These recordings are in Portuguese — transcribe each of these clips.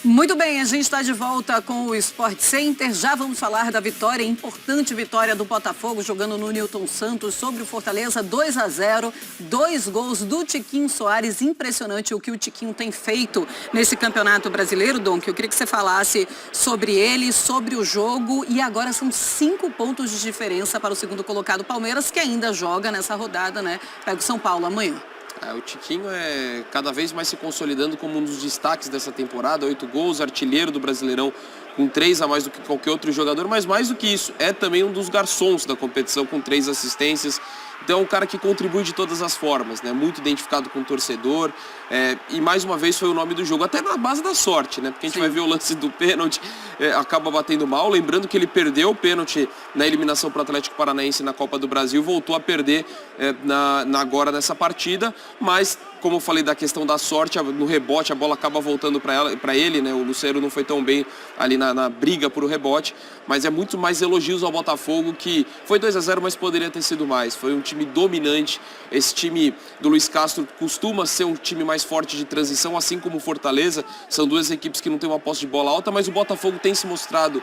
Muito bem, a gente está de volta com o Sport Center. Já vamos falar da vitória, importante vitória do Botafogo, jogando no Newton Santos sobre o Fortaleza, 2-0. 2 gols do Tiquinho Soares. Impressionante o que o Tiquinho tem feito nesse Campeonato Brasileiro, Dom, que eu queria que você falasse sobre ele, sobre o jogo. E agora são 5 pontos de diferença para o segundo colocado Palmeiras, que ainda joga nessa rodada, né? Pega o São Paulo amanhã. O Tiquinho é cada vez mais se consolidando como um dos destaques dessa temporada, 8 gols, artilheiro do Brasileirão, com 3 a mais do que qualquer outro jogador, mas mais do que isso, é também um dos garçons da competição, com 3 assistências. Então é um cara que contribui de todas as formas, né? Muito identificado com o torcedor, e mais uma vez foi o nome do jogo, até na base da sorte, né? Porque a gente vai ver o lance do pênalti, acaba batendo mal, lembrando que ele perdeu o pênalti na eliminação para o Atlético Paranaense na Copa do Brasil, voltou a perder agora nessa partida, mas como eu falei da questão da sorte, no rebote a bola acaba voltando para ele, né? O Lucero não foi tão bem ali na briga por o rebote, mas é muito mais elogios ao Botafogo, que foi 2-0, mas poderia ter sido mais. Foi um time dominante. Esse time do Luiz Castro costuma ser um time mais forte de transição, assim como o Fortaleza. São duas equipes que não têm uma posse de bola alta, mas o Botafogo tem se mostrado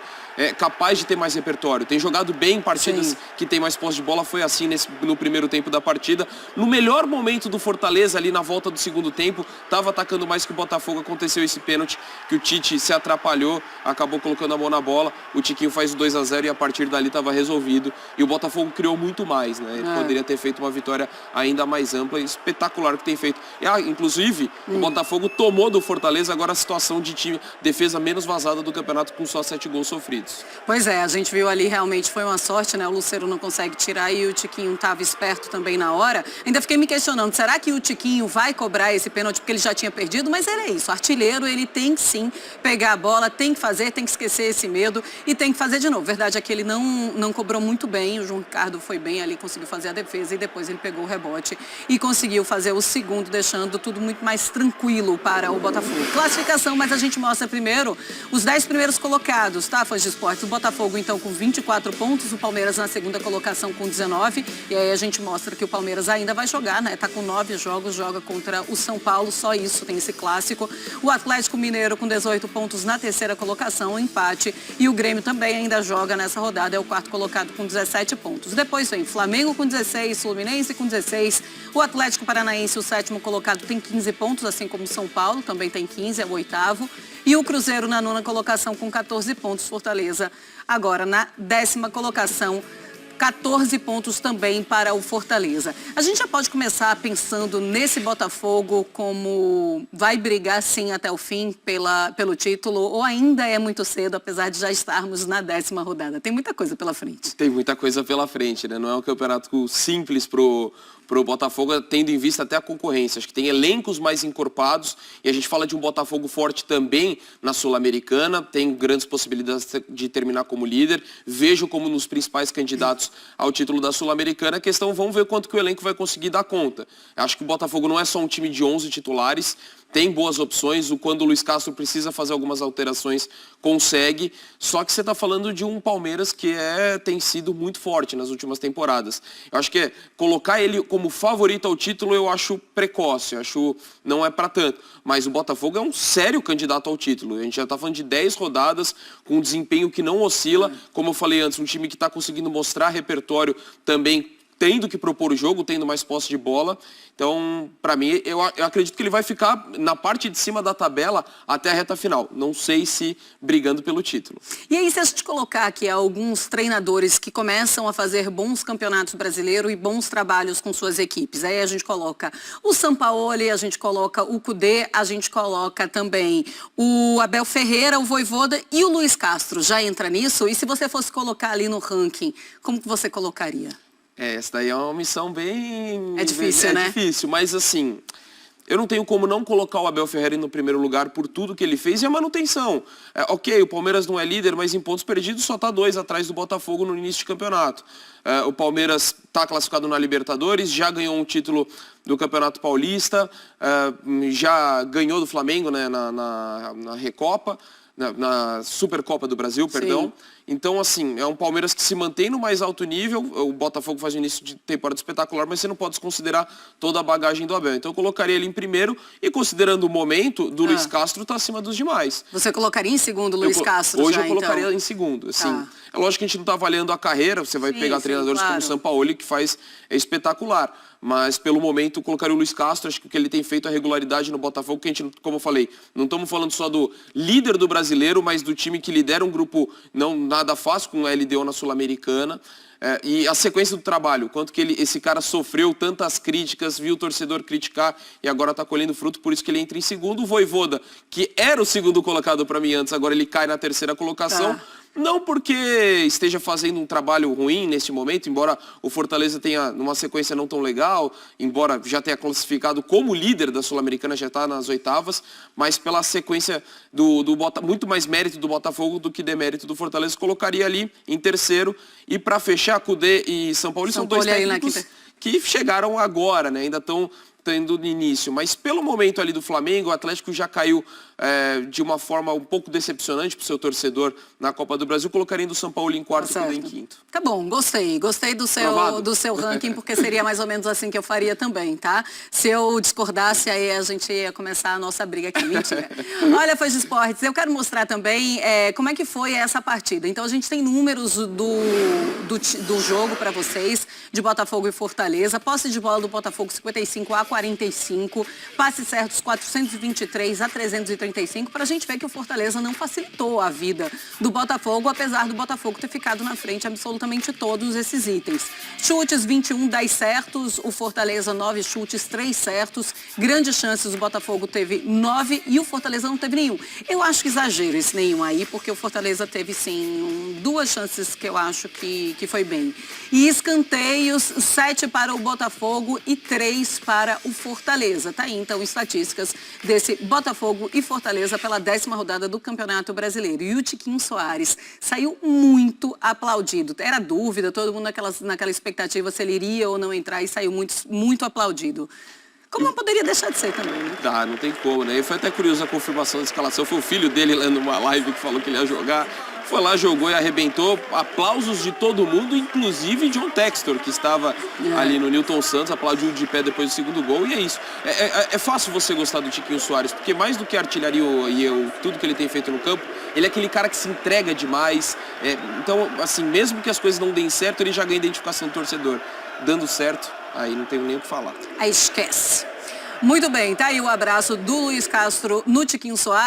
capaz de ter mais repertório. Tem jogado bem em partidas que tem mais posse de bola. Foi assim no primeiro tempo da partida. No melhor momento do Fortaleza, ali na volta do segundo tempo, estava atacando mais que o Botafogo. Aconteceu esse pênalti que o Tite se atrapalhou, acabou colocando a mão na bola. O Tiquinho faz o 2-0 e a partir dali estava resolvido. E o Botafogo criou muito mais, né? Ele poderia ter feito uma vitória ainda mais ampla e espetacular que tem feito. Inclusive, o Botafogo tomou do Fortaleza agora a situação de time, defesa menos vazada do campeonato, com só 7 gols sofridos. Pois é, a gente viu ali, realmente foi uma sorte, né? O Lucero não consegue tirar e o Tiquinho estava esperto também na hora. Ainda fiquei me questionando, será que o Tiquinho vai cobrar esse pênalti porque ele já tinha perdido? Mas era isso, artilheiro, ele tem que sim pegar a bola, tem que fazer, tem que esquecer esse medo e tem que fazer de novo. Verdade é que ele não cobrou muito bem, o João Ricardo foi bem ali, conseguiu fazer a defesa e depois ele pegou o rebote e conseguiu fazer o segundo, deixando tudo muito mais tranquilo para o Botafogo. Classificação, mas a gente mostra primeiro os 10 primeiros colocados, tá, fãs de esporte? O Botafogo, então, com 24 pontos, o Palmeiras na segunda colocação com 19, e aí a gente mostra que o Palmeiras ainda vai jogar, né? Tá com 9 jogos, joga contra o São Paulo, só isso, tem esse clássico. O Atlético Mineiro com 18 pontos na terceira colocação, empate, e o Grêmio também ainda joga nessa rodada, é o quarto colocado com 17 pontos. Depois vem Flamengo com 16, Fluminense com 16, o Atlético Paranaense, o sétimo colocado, tem 15 pontos, assim como o São Paulo, também tem 15, é o oitavo. E o Cruzeiro na nona colocação com 14 pontos, Fortaleza agora na 10ª colocação, 14 pontos também para o Fortaleza. A gente já pode começar pensando nesse Botafogo como vai brigar sim até o fim pelo título, ou ainda é muito cedo, apesar de já estarmos na 10ª rodada? Tem muita coisa pela frente. Tem muita coisa pela frente, né? Não é um campeonato simples pro Botafogo, tendo em vista até a concorrência. Acho que tem elencos mais encorpados e a gente fala de um Botafogo forte também na Sul-Americana, tem grandes possibilidades de terminar como líder. Vejo como nos principais candidatos ao título da Sul-Americana. A questão, vamos ver quanto que o elenco vai conseguir dar conta. Acho que o Botafogo não é só um time de 11 titulares, tem boas opções, quando o Luiz Castro precisa fazer algumas alterações, consegue. Só que você está falando de um Palmeiras que tem sido muito forte nas últimas temporadas. Eu acho que colocar ele como favorito ao título eu acho precoce, eu acho não é para tanto. Mas o Botafogo é um sério candidato ao título. A gente já está falando de 10 rodadas, com um desempenho que não oscila. Como eu falei antes, um time que está conseguindo mostrar repertório também, tendo que propor o jogo, tendo mais posse de bola. Então, para mim, eu acredito que ele vai ficar na parte de cima da tabela até a reta final. Não sei se brigando pelo título. E aí, se a gente colocar aqui alguns treinadores que começam a fazer bons campeonatos brasileiros e bons trabalhos com suas equipes. Aí a gente coloca o Sampaoli, a gente coloca o Kudê, a gente coloca também o Abel Ferreira, o Vojvoda e o Luiz Castro. Já entra nisso? E se você fosse colocar ali no ranking, como que você colocaria? Essa daí é uma missão bem... É difícil, né? É difícil, mas assim, eu não tenho como não colocar o Abel Ferreira no primeiro lugar por tudo que ele fez e a manutenção. Ok, o Palmeiras não é líder, mas em pontos perdidos só está 2 atrás do Botafogo no início de campeonato. O Palmeiras está classificado na Libertadores, já ganhou um título do Campeonato Paulista, já ganhou do Flamengo, né, na Recopa, na Supercopa do Brasil, perdão. Sim. Então, assim, é um Palmeiras que se mantém no mais alto nível. O Botafogo faz um início de temporada espetacular, mas você não pode desconsiderar toda a bagagem do Abel. Então, eu colocaria ele em primeiro e, considerando o momento, do Luiz Castro está acima dos demais. Você colocaria em segundo o Luiz Castro Hoje já, eu colocaria então? em segundo. Assim, é lógico que a gente não está avaliando a carreira, você vai pegar treinadores como o Sampaoli, que é espetacular. Mas, pelo momento, eu colocaria o Luiz Castro. Acho que o que ele tem feito a regularidade no Botafogo, que a gente, como eu falei, não estamos falando só do líder do brasileiro, mas do time que lidera um grupo não nada fácil, com a LDO na Sul-Americana. E a sequência do trabalho, quanto que esse cara sofreu tantas críticas, viu o torcedor criticar e agora está colhendo fruto, por isso que ele entra em segundo. O Vojvoda, que era o segundo colocado para mim antes, agora ele cai na terceira colocação. Não porque esteja fazendo um trabalho ruim nesse momento, embora o Fortaleza tenha numa sequência não tão legal, embora já tenha classificado como líder da Sul-Americana, já está nas oitavas, mas pela sequência muito mais mérito do Botafogo do que demérito do Fortaleza, colocaria ali em terceiro. E para fechar, Kudê e São Paulo são dois técnicos que chegaram agora, né? Ainda estão tendo no início, mas pelo momento ali do Flamengo, o Atlético já caiu de uma forma um pouco decepcionante para o seu torcedor na Copa do Brasil, colocaria o São Paulo em quarto e em quinto. Tá bom, gostei do seu ranking, porque seria mais ou menos assim que eu faria também, tá? Se eu discordasse, aí a gente ia começar a nossa briga aqui, mentira. Olha, Fãs de Esportes, eu quero mostrar também como é que foi essa partida. Então a gente tem números do jogo para vocês, de Botafogo e Fortaleza, posse de bola do Botafogo 55-45, passes certos 423 a 335, para a gente ver que o Fortaleza não facilitou a vida do Botafogo, apesar do Botafogo ter ficado na frente absolutamente todos esses itens. Chutes 21, 10 certos, o Fortaleza 9 chutes, 3 certos, grandes chances o Botafogo teve 9 e o Fortaleza não teve nenhum. Eu acho que exagero esse nenhum aí, porque o Fortaleza teve sim 2 chances que eu acho que foi bem. E escanteios, 7 para o Botafogo e 3 para o Fortaleza. Tá aí então estatísticas desse Botafogo e Fortaleza pela 10ª rodada do Campeonato Brasileiro. E o Tiquinho Soares saiu muito aplaudido. Era dúvida, todo mundo naquela expectativa se ele iria ou não entrar, e saiu muito aplaudido. Como não poderia deixar de ser também, né? Não tem como, né? E foi até curioso a confirmação da escalação. Foi o filho dele lá numa live que falou que ele ia jogar. Foi lá, jogou e arrebentou. Aplausos de todo mundo, inclusive John Textor, que estava ali no Newton Santos, aplaudiu de pé depois do segundo gol. E é isso. É fácil você gostar do Tiquinho Soares, porque mais do que artilharia e tudo que ele tem feito no campo, ele é aquele cara que se entrega demais. Então, assim, mesmo que as coisas não deem certo, ele já ganha identificação do torcedor. Dando certo, aí não tenho nem o que falar. Aí esquece. Muito bem, tá aí o abraço do Luiz Castro no Tiquinho Soares.